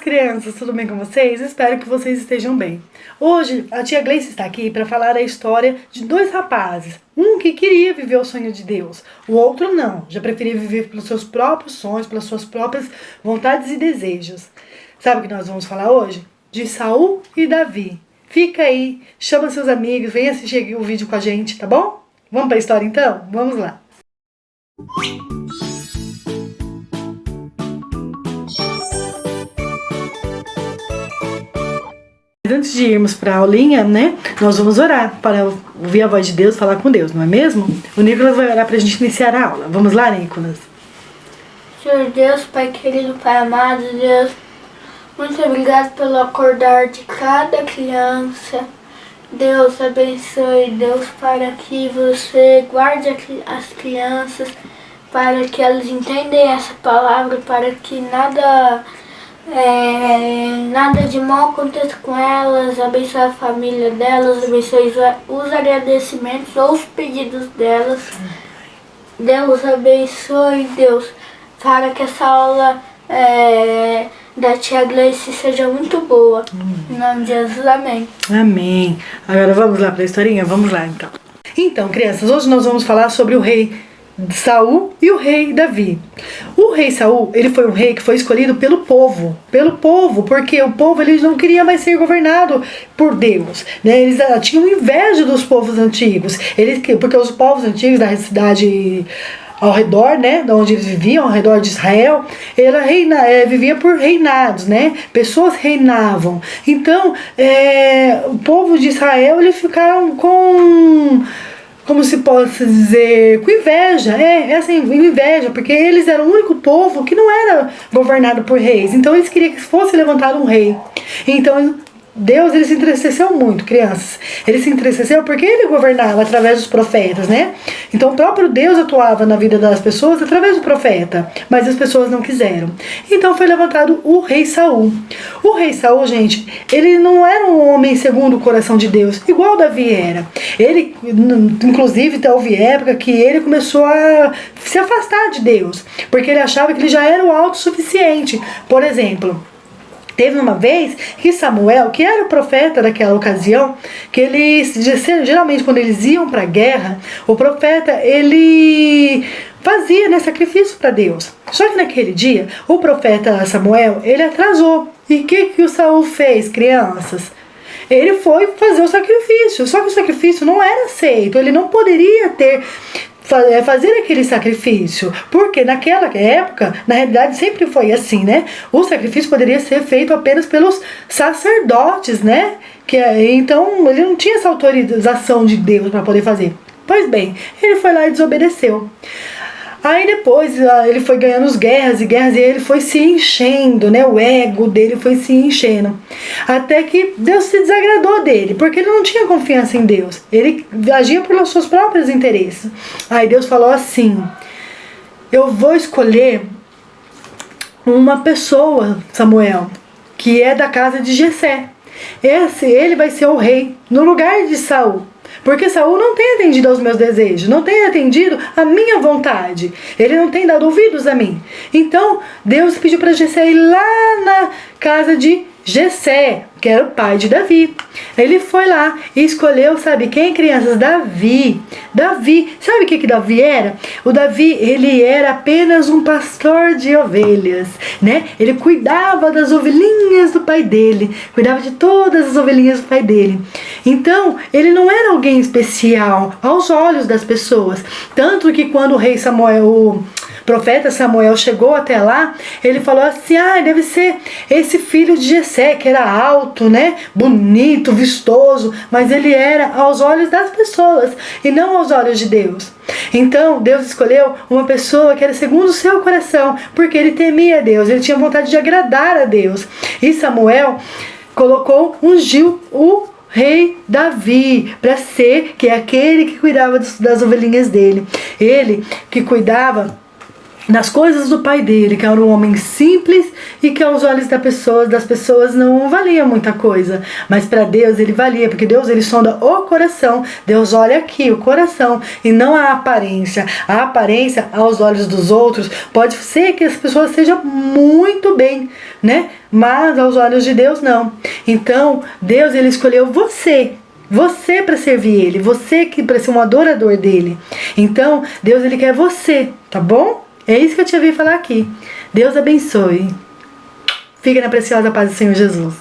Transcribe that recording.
crianças, tudo bem com vocês? Espero que vocês estejam bem. Hoje a tia Gleice está aqui para falar a história de dois rapazes. Um que queria viver o sonho de Deus, o outro não, já preferia viver pelos seus próprios sonhos, pelas suas próprias vontades e desejos. Sabe o que nós vamos falar hoje? De Saul e Davi. Fica aí, chama seus amigos, vem assistir o vídeo com a gente, tá bom? Vamos para a história então? Vamos lá. Antes de irmos para a aulinha, né, nós vamos orar para ouvir a voz de Deus, falar com Deus, não é mesmo? O Nicolas vai orar para a gente iniciar a aula. Vamos lá, Nicolas? Senhor Deus, Pai querido, Pai amado, Deus, muito obrigado pelo acordar de cada criança. Deus abençoe, Deus, para que você guarde as crianças, para que elas entendam essa palavra, para que nada de mal aconteça com elas, abençoe a família delas, abençoe os agradecimentos ou os pedidos delas. Deus abençoe, Deus, para que essa aula da tia Gleice seja muito boa. Em nome de Jesus, amém. Amém. Agora vamos lá para a historinha? Vamos lá então. Então, crianças, hoje nós vamos falar sobre o rei Saul e o rei Davi. O rei Saul, ele foi um rei que foi escolhido pelo povo, porque o povo ele não queria mais ser governado por Deus, né? Eles tinham inveja dos povos antigos, porque os povos antigos da cidade ao redor, né, de onde eles viviam, ao redor de Israel, vivia por reinados, né? Pessoas reinavam. Então, o povo de Israel, eles ficaram como se possa dizer, com inveja, inveja, porque eles eram o único povo que não era governado por reis, então eles queriam que fosse levantado um rei. Então Deus, ele se entristeceu muito, crianças. Ele se entristeceu porque ele governava através dos profetas, né? Então o próprio Deus atuava na vida das pessoas através do profeta, mas as pessoas não quiseram. Então foi levantado o rei Saul. O rei Saul, gente, ele não era um homem segundo o coração de Deus, igual Davi era. Ele, inclusive, houve época que ele começou a se afastar de Deus, porque ele achava que ele já era o autossuficiente. Por exemplo, teve uma vez que Samuel, que era o profeta daquela ocasião, que eles, geralmente quando eles iam para a guerra, o profeta, ele fazia, né, sacrifício para Deus. Só que naquele dia, o profeta Samuel, ele atrasou. E o que o Saul fez, crianças? Ele foi fazer o sacrifício, só que o sacrifício não era aceito, ele não poderia fazer aquele sacrifício, porque naquela época, na realidade sempre foi assim, né? O sacrifício poderia ser feito apenas pelos sacerdotes, né? Então ele não tinha essa autorização de Deus para poder fazer. Pois bem, ele foi lá e desobedeceu. Aí depois ele foi ganhando guerras e ele foi se enchendo, né? O ego dele foi se enchendo. Até que Deus se desagradou dele, porque ele não tinha confiança em Deus. Ele agia pelos seus próprios interesses. Aí Deus falou assim: eu vou escolher uma pessoa, Samuel, que é da casa de Jessé. Ele vai ser o rei no lugar de Saul. Porque Saul não tem atendido aos meus desejos, não tem atendido à minha vontade. Ele não tem dado ouvidos a mim. Então, Deus pediu para Jessé ir lá na casa de Jessé, que era o pai de Davi. Ele foi lá e escolheu, sabe quem, crianças? Davi. Sabe o que Davi era? O Davi, ele era apenas um pastor de ovelhas, né? Ele cuidava das ovelhinhas do pai dele, cuidava de todas as ovelhinhas do pai dele. Então, ele não era alguém especial aos olhos das pessoas. Tanto que quando o rei Samuel, o profeta Samuel chegou até lá, ele falou assim: deve ser esse filho de Jessé, que era alto, né, bonito, vistoso, mas ele era aos olhos das pessoas e não aos olhos de Deus. Então Deus escolheu uma pessoa que era segundo o seu coração, porque ele temia a Deus, ele tinha vontade de agradar a Deus. E Samuel ungiu o rei Davi para ser, que é aquele que cuidava das ovelhinhas dele, ele que cuidava nas coisas do pai dele, que era um homem simples e que aos olhos das pessoas não valia muita coisa, mas para Deus ele valia, porque Deus ele sonda o coração. Deus olha aqui o coração e não a aparência. A aparência aos olhos dos outros pode ser que as pessoas estejam muito bem, né? Mas aos olhos de Deus não. Então Deus ele escolheu você para servir ele, você que para ser um adorador dele. Então Deus ele quer você, tá bom? É isso que eu te ouvi falar aqui. Deus abençoe. Fica na preciosa paz do Senhor Jesus.